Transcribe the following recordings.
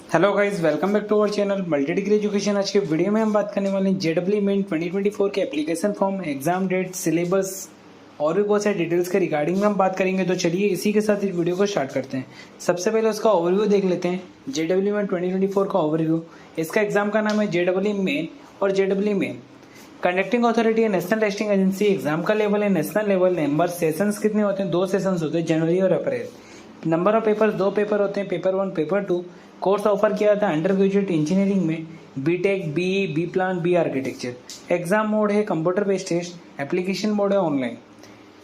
Hello guys, welcome back to our channel multi degree education. आज के video में हम बात करने वाले हैं जेडब्ल्यू मेन 2024 के application form, exam date, syllabus और भी बहुत सारे डिटेल्स के रिगार्डिंग में हम बात करेंगे। तो चलिए इसी के साथ इस वीडियो को स्टार्ट करते हैं। सबसे पहले उसका ओवरव्यू देख लेते हैं। जेडब्ल्यू मेन 2024 का ओवरव्यू। इसका एग्जाम का नाम है जेडब्ल्यू मेन और जेडब्ल्यू मेन कंडक्टिंग अथॉरिटी है नेशनल टेस्टिंग एजेंसी। एग्जाम का लेवल है नेशनल लेवल। नंबर सेशंस कितने होते हैं? 2 सेशंस होते हैं, जनवरी और अप्रैल। नंबर ऑफ पेपर 2 पेपर होते हैं, पेपर 1 पेपर 2। कोर्स ऑफर किया जाता है अंडर ग्रेजुएट इंजीनियरिंग में, B Tech, B B plan, B architecture. Exam mode है computer based test. Application mode है ऑनलाइन।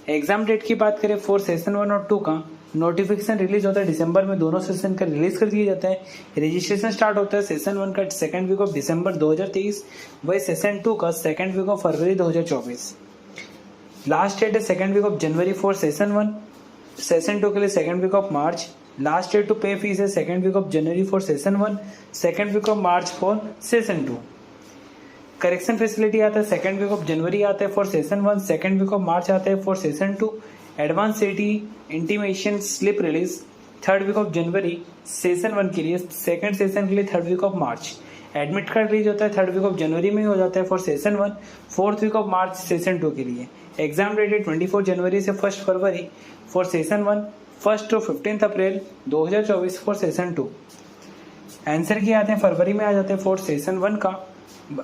एग्जाम डेट की बात करें फॉर सेशन 1 और 2 का, नोटिफिकेशन रिलीज होता है दिसंबर में, दोनों सेशन का रिलीज कर दिया जाता है। रजिस्ट्रेशन स्टार्ट होता है सेशन 1 का सेकंड वीक ऑफ दिसंबर 2023, वही सेशन 2 का second week of February 2024। Last date है second week of January for session 1, session 2 के लिए second week of March. Last date to pay fees है second week of January for session 1, second week of March for session 2। Correction facility आता है second week of January आता है for session 1, second week of March आता है for session 2। Advance city intimation slip release third week of January session 1 के लिए, second session के लिए third week of March. Admit card release होता है थर्ड वीक ऑफ जनवरी में ही हो जाता है for session 1, fourth week of March session 2 के लिए। एग्जाम डेट है 24 जनवरी से 1 फरवरी for session 1, 1 to 15 April 2024 for session 2। Answer किए आते हैं फरवरी में आ जाते हैं फॉर सेशन 1 का,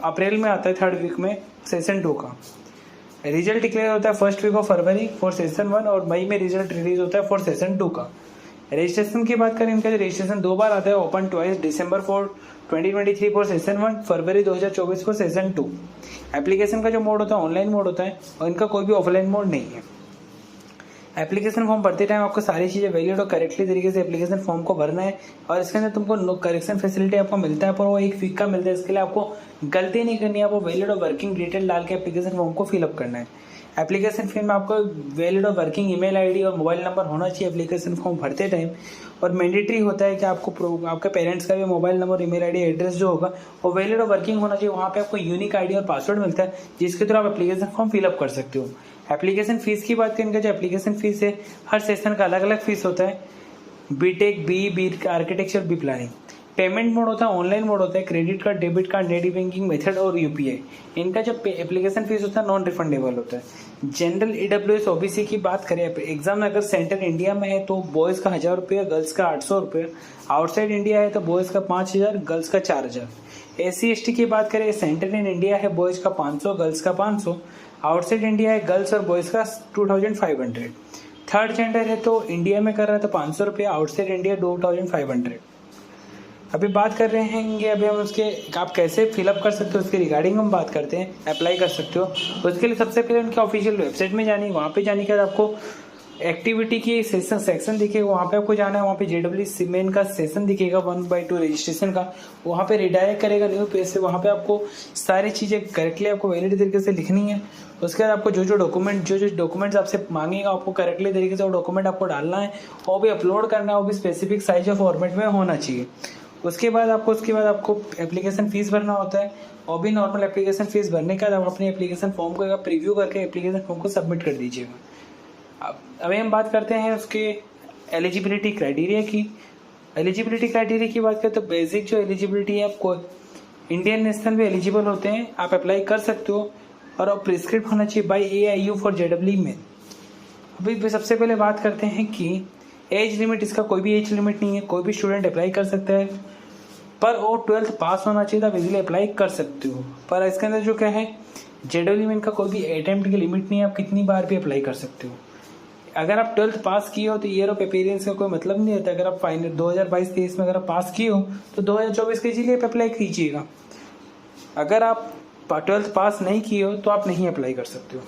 अप्रैल में आता है थर्ड वीक में सेशन 2 का। रिजल्ट डिक्लेयर होता है first week of February for session 1 और मई में रिजल्ट रिलीज होता है फॉर सेशन 2 का। रजिस्ट्रेशन की बात करें, इनका रजिस्ट्रेशन 2 बार आता है, open twice, December for 2023 for session 1, February 2024 for session 2। Application का जो मोड होता है ऑनलाइन मोड होता है और इनका कोई भी ऑफलाइन मोड नहीं है। एप्लीकेशन फॉर्म भरते टाइम आपको सारी चीज़ें वैलिड और करेक्टली तरीके से एप्लीकेशन फॉर्म को भरना है और इसके अंदर तुमको करेक्शन फैसिलिटी आपको मिलता है, पर वो 1 वीक का मिलता है। इसके लिए आपको गलती नहीं करनी है, आपको वैलिड और वर्किंग डिटेल डाल के एप्लीकेशन फॉर्म को फिलअप करना है। एप्लीकेशन फॉर्म में आपको वैलिड और वर्किंग ईमेल आईडी और मोबाइल नंबर होना चाहिए एप्लीकेशन फॉर्म भरते टाइम। और मैंडेटरी होता है कि आपको आपके पेरेंट्स का भी mobile number, email ID, address जो होगा वो वैलिड और वर्किंग होना चाहिए। वहाँ पे आपको यूनिक आईडी और पासवर्ड मिलता है जिसके थ्रू आप एप्लीकेशन फॉर्म फिलअप कर सकते हो। एप्लीकेशन फीस की बात करें, जो एप्लीकेशन फीस है हर सेशन का अलग अलग फीस होता है। BTech, B architecture, B planning. Payment mode होता है ऑनलाइन मोड होता है, credit card, debit card, net banking method और यूपीआई। इनका जो एप्लीकेशन फीस होता है नॉन रिफंडेबल होता है। जनरल ईडब्ल्यूएस ओबीसी की बात करें, एग्जाम अगर सेंटर इंडिया में है तो बॉयज़ का 1000 रुपये, गर्ल्स का 800 रुपये। आउटसाइड इंडिया है तो बॉयज़ का 5000, गर्ल्स का 4000। SC/ST की बात करें, सेंटर इन इंडिया है बॉयज़ का 500, गर्ल्स का 500। आउटसाइड इंडिया है गर्ल्स और बॉयज़ का 2500। थर्ड जेंडर है तो इंडिया में कर रहा है तो 500 रुपये, आउटसाइड इंडिया 2500। अभी बात कर रहे हैं अभी हम उसके आप कैसे फिलअप कर सकते हो उसके रिगार्डिंग हम बात करते हैं, अप्लाई कर सकते हो। उसके लिए सबसे पहले उनके ऑफिशियल वेबसाइट में जानी, वहाँ पे जाने के बाद आपको एक्टिविटी की सेक्शन दिखेगा, वहाँ पे आपको जाना है। वहाँ पे जेडब्ल्यू मेन का सेशन दिखेगा 1/2 रजिस्ट्रेशन का, वहाँ पे रिडायरेक्ट करेगा न्यू पेज से। वहाँ पे आपको सारी चीज़ें करेक्टली आपको वैलिड तरीके से लिखनी है। उसके बाद आपको जो डॉक्यूमेंट्स आपसे मांगेगा आपको करेक्टली तरीके से वो डॉक्यूमेंट आपको डालना है, वो भी अपलोड करना है, वो भी स्पेसिफिक साइज और फॉर्मेट में होना चाहिए। उसके बाद आपको एप्लीकेशन फीस भरना होता है और भी नॉर्मल एप्लीकेशन फीस भरने के बाद आप अपने एप्लीकेशन फॉर्म को प्रीव्यू करके एप्लीकेशन फॉर्म को सबमिट कर दीजिएगा। अभी हम बात करते हैं उसके एलिजिबिलिटी क्राइटेरिया की। एलिजिबिलिटी क्राइटेरिया की बात करें तो बेसिक जो एलिजिबिलिटी है, आपको इंडियन नेशनल भी एलिजिबल होते हैं, आप अप्लाई कर सकते हो और आप प्रिस्क्रिप्ट होना चाहिए by AIU for JW main. अभी सबसे पहले बात करते हैं कि एज लिमिट, इसका कोई भी एज लिमिट नहीं है, कोई भी स्टूडेंट अप्लाई कर सकता है, पर वो 12th पास होना चाहिए, आप इजीली अप्लाई कर सकते हो। पर इसके अंदर जो क्या है, जेडब्ल्यू मेन का कोई भी अटेम्प्ट की लिमिट नहीं है, आप कितनी बार भी अप्लाई कर सकते हो। अगर आप 12th पास किए हो तो ईयर ऑफ अपीयरेंस का कोई मतलब नहीं होता। अगर आप फाइनल 2022-23 में अगर आप पास किए हो तो 2024 के इजीली अप्लाई कीजिएगा। अगर आप 12th पास नहीं किए हो तो आप नहीं अप्लाई कर सकते हो।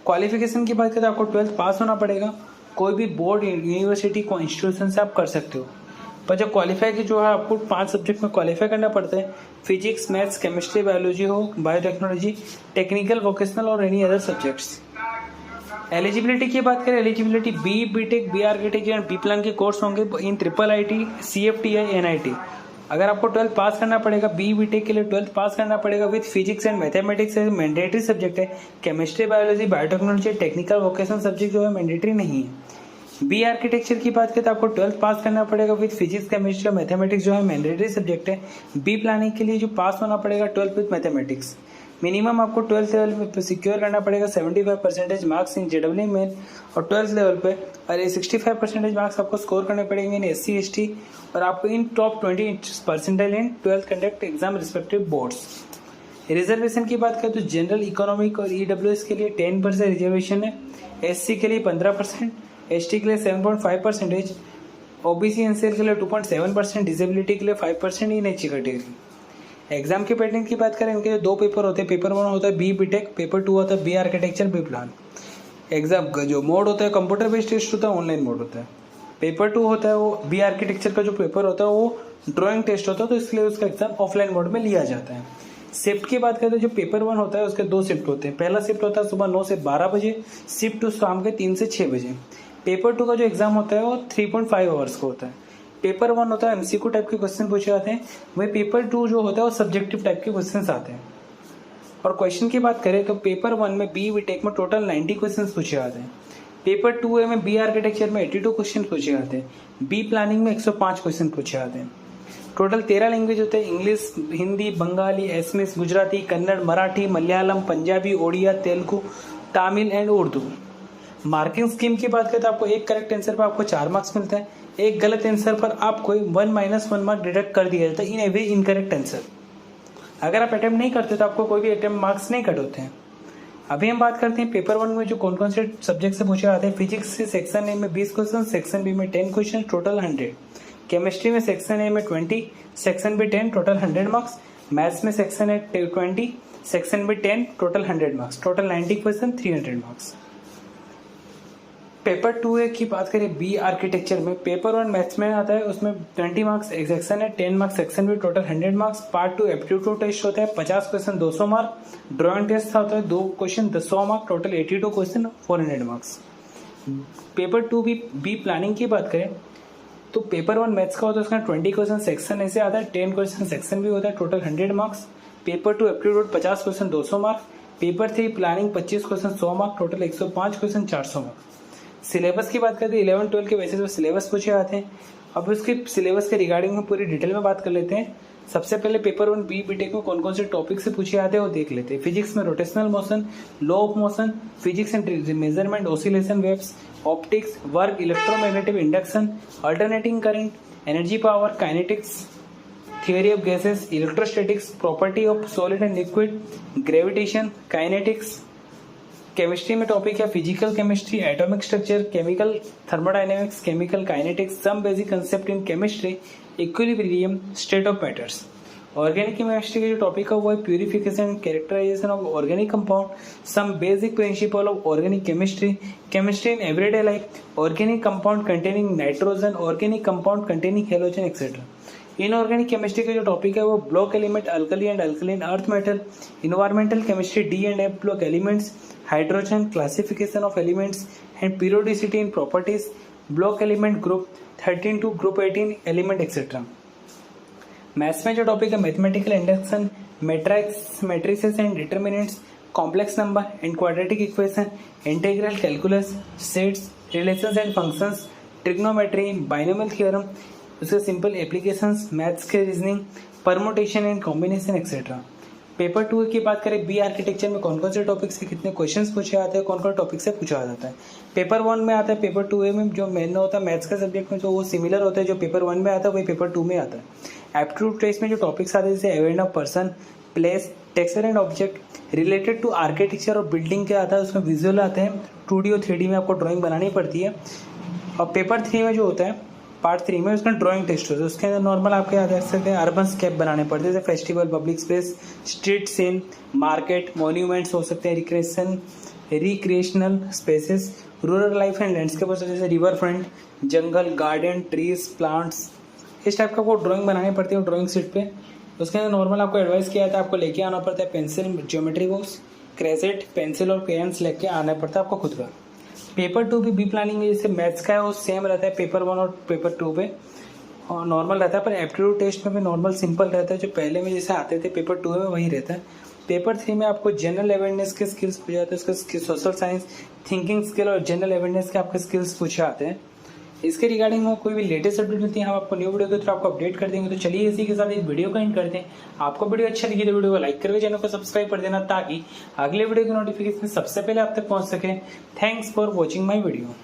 क्वालिफिकेशन की बात करें तो आपको 12th पास होना पड़ेगा, कोई भी बोर्ड, यूनिवर्सिटी को इंस्टीट्यूशन से आप कर सकते हो। पर जब क्वालिफाई की जो है आपको 5 सब्जेक्ट में क्वालिफाई करना पड़ता है, फिजिक्स, मैथ्स, केमिस्ट्री, बायोलॉजी हो, बायोटेक्नोलॉजी, टेक्निकल, वोकेशनल और एनी अदर सब्जेक्ट्स। एलिजिबिलिटी की बात करें, eligibility BTech, B architecture and B plan के कोर्स होंगे इन IIIT, CFTI, NIT। अगर आपको 12th पास करना पड़ेगा, बीटेक के लिए 12th पास करना पड़ेगा with physics and mathematics mandatory subject है। Chemistry, biology, biotechnology, technical, vocational subject जो है मैंडेटरी नहीं है। बी आर्किटेक्चर की बात करें तो आपको 12th पास करना पड़ेगा विद फिजिक्स केमिस्ट्री और मैथमेटिक्स जो है मैंडेटरी सब्जेक्ट है। बी प्लानिंग के लिए जो पास होना पड़ेगा 12th विद मैथमेटिक्स। मिनिमम आपको 12th लेवल में सिक्योर करना पड़ेगा 75% मार्क्स इन जेडब्ल्यू मेन और 12th लेवल पे, और 65% मार्क्स आपको स्कोर करने पड़ेंगे इन SC ST, और आपको इन टॉप 20% इन 12th conduct exam respective boards. Reservation की बात करें तो जनरल, इकोनॉमिक और EWS के लिए 10% रिजर्वेशन है, SC के लिए 15%, ST के लिए 7.5%, OBC NCL के लिए 2.7%, डिसेबिलिटी के लिए 5% इन HC कैटेगरी। एग्जाम के पैटर्न की बात करें, इनके दो पेपर होते हैं। पेपर 1 होता है बी बीटेक, पेपर 2 होता है B architecture B plan. Exam का जो मोड होता है कंप्यूटर बेस्ड टेस्ट होता है, ऑनलाइन मोड होता है। पेपर 2 होता है वो बी आर्किटेक्चर का जो पेपर होता है वो ड्राइंग टेस्ट होता है, तो इसलिए उसका एग्जाम ऑफलाइन मोड में लिया जाता है। शिफ्ट की बात करें तो जो पेपर 1 होता है उसके 2 शिफ्ट होते हैं। पहला शिफ्ट होता है सुबह 9 से 12 बजे, शिफ्ट 2 शाम के 3 से 6 बजे। पेपर 2 का जो एग्जाम होता है वो 3.5 आवर्स का होता है। पेपर 1 होता है MCQ टाइप के क्वेश्चन पूछे जाते हैं, वही पेपर 2 जो होता है वो सब्जेक्टिव टाइप के क्वेश्चन आते हैं। और क्वेश्चन की बात करें तो पेपर 1 में बी बीटेक में टोटल 90 क्वेश्चन पूछे जाते हैं। पेपर 2 में बी आर्किटेक्चर में 82 क्वेश्चन पूछे जाते हैं। बी प्लानिंग में 105 क्वेश्चन पूछे जाते हैं। टोटल 13 लैंग्वेज होते हैं, English, Hindi, Bengali, Assamese, Gujarati, Kannada, Marathi, Malayalam, Punjabi, Odia, Telugu, Tamil and Urdu. Marking scheme की बात करें तो आपको एक करेक्ट आंसर पर आपको 4 मार्क्स मिलता है, एक गलत आंसर पर आपको 1 - 1 मार्क डिडक्ट कर दिया जाता है इन एवरी इनकरेक्ट आंसर। अगर आप अटेम्प्ट नहीं करते तो आपको कोई भी अटेम्प्ट मार्क्स नहीं कट होते हैं। अभी हम बात करते हैं पेपर 1 में जो कौन कौन से सब्जेक्ट से पूछे जाते हैं। फिजिक्स से सेक्शन ए में 20 क्वेश्चन, सेक्शन बी में 10 क्वेश्चन, टोटल 100। केमिस्ट्री में सेक्शन ए में 20, section B 10, total 100 marks. Maths में section A 20, section B 10, total 100 marks, total 90 question, 300 marks. Paper 2 की बात करें बी आर्किटेक्चर में, पेपर 1 मैथ्स में आता है, उसमें 20 मार्क्स एक सेक्शन है, 10 marks section B, total 100 marks. Part 2 aptitude test होता है, 50 क्वेश्चन 200 मार्क। ड्राइंग टेस्ट होता है 2 question 100 mark, total 82 question 400 marks. Paper 2 B planning की बात करें तो पेपर 1 मैथ्स का होता है, उसका 20 क्वेश्चन सेक्शन ऐसे आता है, 10 क्वेश्चन सेक्शन भी होता है, total 100 marks. Paper 2 aptitude 50 question 200 mark. Paper 3 planning 25 question 100 mark, total 105 question 400 mark. Syllabus की बात करते हैं 11-12 के बेसिस पर सिलेबस पूछे जाते हैं। अब उसके सिलेबस के रिगार्डिंग में पूरी डिटेल में बात कर लेते हैं। सबसे पहले पेपर 1 बी बीटेक में कौन कौन से टॉपिक से पूछे जाते हैं वो देख लेते हैं। फिजिक्स में rotational motion, law of motion, physics and measurement, oscillation waves, optics, work, electromagnetic induction, alternating current, energy power, kinetics, theory of gases, electrostatics, property of solid and liquid, gravitation, kinetics. Chemistry में topic है physical chemistry, atomic structure, chemical thermodynamics, chemical kinetics, some basic concept in chemistry, equilibrium, state of matters. Organic chemistry का जो topic है वो है purification, characterisation of organic compound, some basic principle of organic chemistry, chemistry in everyday life, organic compound containing nitrogen, organic compound containing halogen etcetera. Inorganic chemistry का जो topic है वो block element, alkali and alkaline earth metal, environmental chemistry, D and F block elements, hydrogen, classification of elements and periodicity in properties, block element group 13 to group 18 element etcetera. Maths में जो topic है mathematical induction, matrix, matrices and determinants, complex number and quadratic equation, integral calculus, sets, relations and functions, trigonometry, binomial theorem, उसके simple applications, maths के reasoning, permutation and combination etcetera. Paper 2 की बात करें B architecture में कौन कौन से topic से कितने क्वेश्चंस पूछे जाते हैं, कौन कौन टॉपिक से पूछा जाता है। पेपर 1 में आता है, पेपर 2 में जो मेन होता है मैथ्स का सब्जेक्ट में, तो वो सिमिलर होता है, जो पेपर 1 में आता है वही पेपर 2 में आता है। एप्टीट्यूड टेस्ट में जो टॉपिक्स आते हैं जैसे awareness of person, place, texture and object, related to architecture और बिल्डिंग के आता है, उसमें विजुअल आते हैं, 2D और 3D में आपको ड्राइंग बनानी पड़ती है। और पेपर 3 में जो होता है पार्ट 3 में उसका ड्राइंग टेस्ट होता है, उसके अंदर नॉर्मल आपके आधार से अर्बन स्केप बनाने पड़ते हैं, जैसे festival, public space, street scene, market, monuments हो सकते हैं, recreational spaces, rural life and landscape हो सकते हैं, जैसे रिवर फ्रंट, जंगल, गार्डन, ट्रीज, प्लांट्स, इस टाइप का आपको ड्राइंग बनानी पड़ती है ड्राइंग शीट पे। उसके अंदर नॉर्मल आपको एडवाइस किया था आपको लेके आना पड़ता है पेंसिल, ज्योमेट्री बॉक्स, क्रेसेट, पेंसिल और क्रेयंस लेके आना पड़ता है आपको खुद का। पेपर 2 भी बी प्लानिंग में जैसे मैथ्स का है वो सेम रहता है पेपर 1 और पेपर 2 पे, और नॉर्मल रहता है, पर एप्टीट्यूड टेस्ट में भी नॉर्मल सिंपल रहता है, जो पहले में जैसे आते थे पेपर 2 में वही रहता है। पेपर 3 में आपको जनरल अवेयरनेस के स्किल्स पूछे जाते हैं, उसके सोशल साइंस, थिंकिंग स्किल और जनरल अवेयरनेस के आपके स्किल्स पूछे जाते हैं। इसके रिगार्डिंग में कोई भी लेटेस्ट अपडेट होती है हम आपको न्यू वीडियो के थ्रू आपको अपडेट कर देंगे। तो चलिए इसी के साथ इस वीडियो को एंड करते हैं। आपको वीडियो अच्छा लगी तो वीडियो को लाइक करके चैनल को सब्सक्राइब कर देना ताकि अगले वीडियो की नोटिफिकेशन सबसे पहले आप तक पहुंच सके। Thanks for watching my video.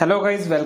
Hello guys, welcome.